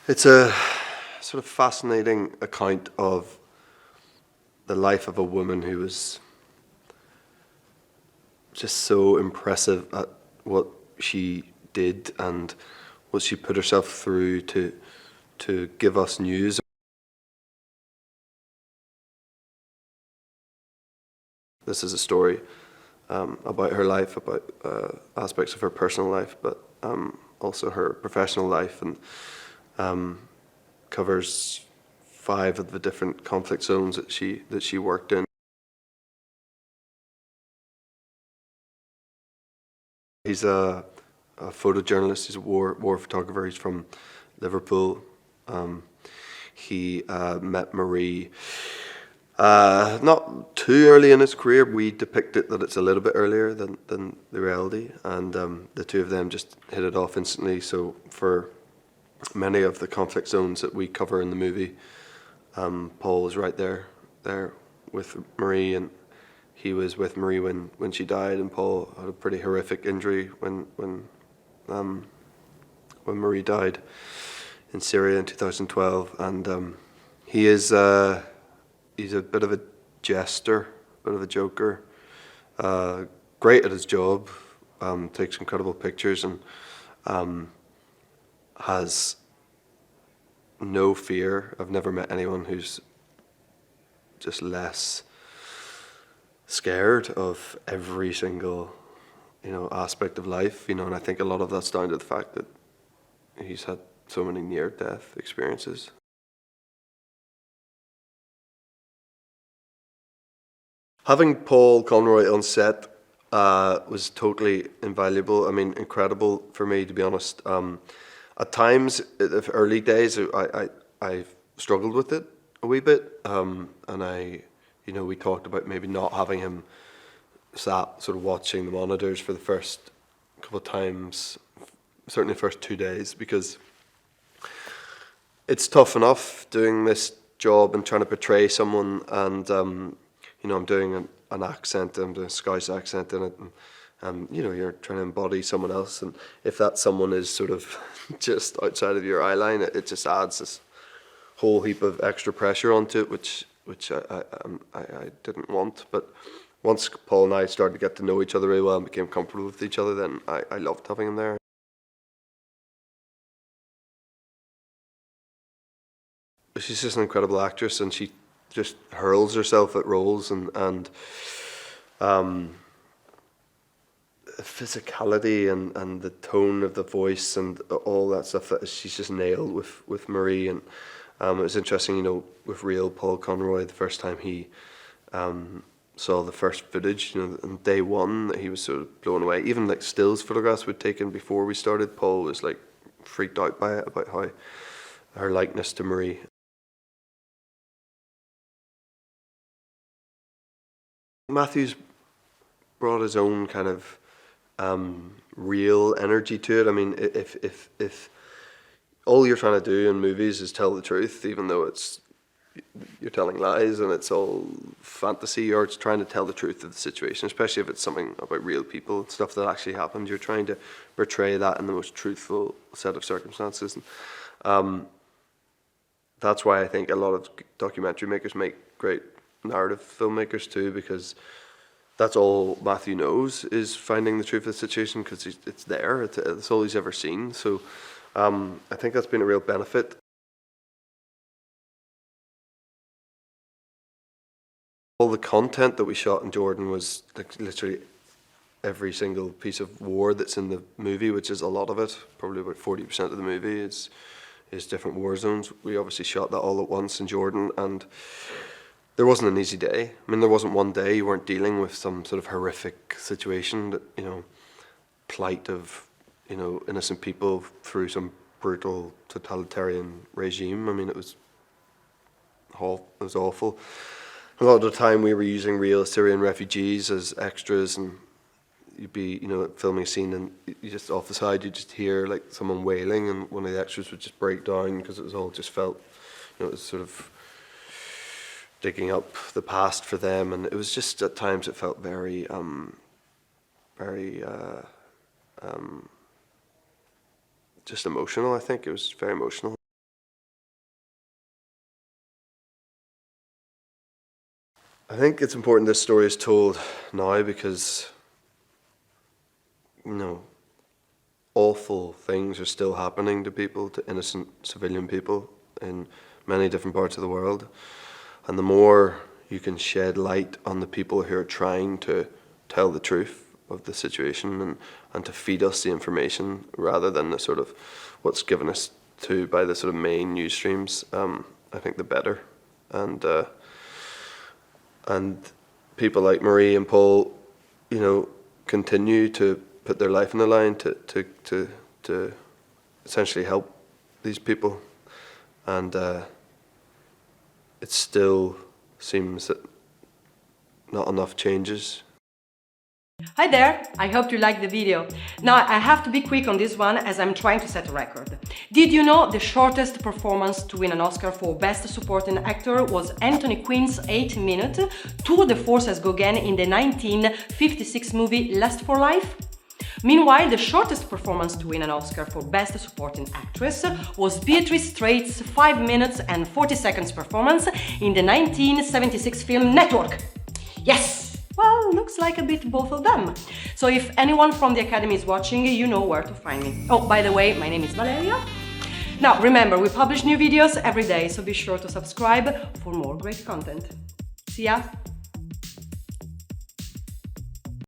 It's a sort of fascinating account of the life of a woman who was just so impressive at what she did and what she put herself through to give us news. This is a story about her life, about aspects of her personal life, but also her professional life, and covers 5 of the different conflict zones that she worked in. He's a photojournalist. He's a war photographer. He's from Liverpool. He met Marie not too early in his career. We depict it that it's a little bit earlier than the reality, and the two of them just hit it off instantly. So for many of the conflict zones that we cover in the movie, Paul was right there with Marie, and he was with Marie when she died, and Paul had a pretty horrific injury when Marie died in Syria in 2012. And he's a bit of a jester, a bit of a joker, great at his job, takes incredible pictures, and has no fear. I've never met anyone who's just less scared of every single, aspect of life, and I think a lot of that's down to the fact that he's had so many near-death experiences. Having Paul Conroy on set was totally invaluable. I mean, incredible for me, to be honest. At times, in the early days, I struggled with it a wee bit, and we talked about maybe not having him sat sort of watching the monitors for the first couple of times, certainly the first 2 days, because it's tough enough doing this job and trying to portray someone, and I'm doing an accent, I'm doing a Scouse accent in it, and you're trying to embody someone else, and if that someone is sort of just outside of your eye line, it just adds this whole heap of extra pressure onto it, which I didn't want. But once Paul and I started to get to know each other really well and became comfortable with each other, then I loved having him there. She's just an incredible actress, and she just hurls herself at roles, and physicality and the tone of the voice and all that stuff that she's just nailed with Marie. And it was interesting, with real Paul Conroy, the first time he saw the first footage, on day one, he was sort of blown away. Even like stills photographs we'd taken before we started, Paul was like freaked out by it, about how her likeness to Marie. Matthew's brought his own kind of real energy to it. I mean, if all you're trying to do in movies is tell the truth, even though you're telling lies and it's all fantasy, or it's trying to tell the truth of the situation, especially if it's something about real people, stuff that actually happened, you're trying to portray that in the most truthful set of circumstances. And that's why I think a lot of documentary makers make great narrative filmmakers too, because that's all Matthew knows, is finding the truth of the situation, because it's there, it's all he's ever seen. So I think that's been a real benefit. All the content that we shot in Jordan was like literally every single piece of war that's in the movie, which is a lot of it, probably about 40% of the movie is different war zones. We obviously shot that all at once in Jordan, and there wasn't an easy day. I mean, there wasn't one day you weren't dealing with some sort of horrific situation, that, plight of, innocent people through some brutal totalitarian regime. I mean, it was awful. A lot of the time we were using real Syrian refugees as extras, and you'd be, filming a scene, and you just off the side, you just hear like someone wailing, and one of the extras would just break down, because it was all just felt, it was sort of digging up the past for them, and it was just, at times it felt very just emotional. I think it was very emotional. I think it's important this story is told now because, you know, awful things are still happening to people, to innocent civilian people in many different parts of the world. And the more you can shed light on the people who are trying to tell the truth of the situation and to feed us the information rather than the sort of what's given us to by the sort of main news streams, I think the better. And people like Marie and Paul, you know, continue to put their life on the line to essentially help these people, and it still seems that not enough changes. Hi there, I hope you liked the video. Now I have to be quick on this one as I'm trying to set a record. Did you know the shortest performance to win an Oscar for Best Supporting Actor was Anthony Quinn's 8-minute tour de force as Gauguin in the 1956 movie Lust for Life? Meanwhile, the shortest performance to win an Oscar for Best Supporting Actress was Beatrice Strait's 5 minutes and 40 seconds performance in the 1976 film Network. Yes! Well, looks like a bit both of them. So if anyone from the Academy is watching, you know where to find me. Oh, by the way, my name is Valeria. Now, remember, we publish new videos every day, so be sure to subscribe for more great content. See ya!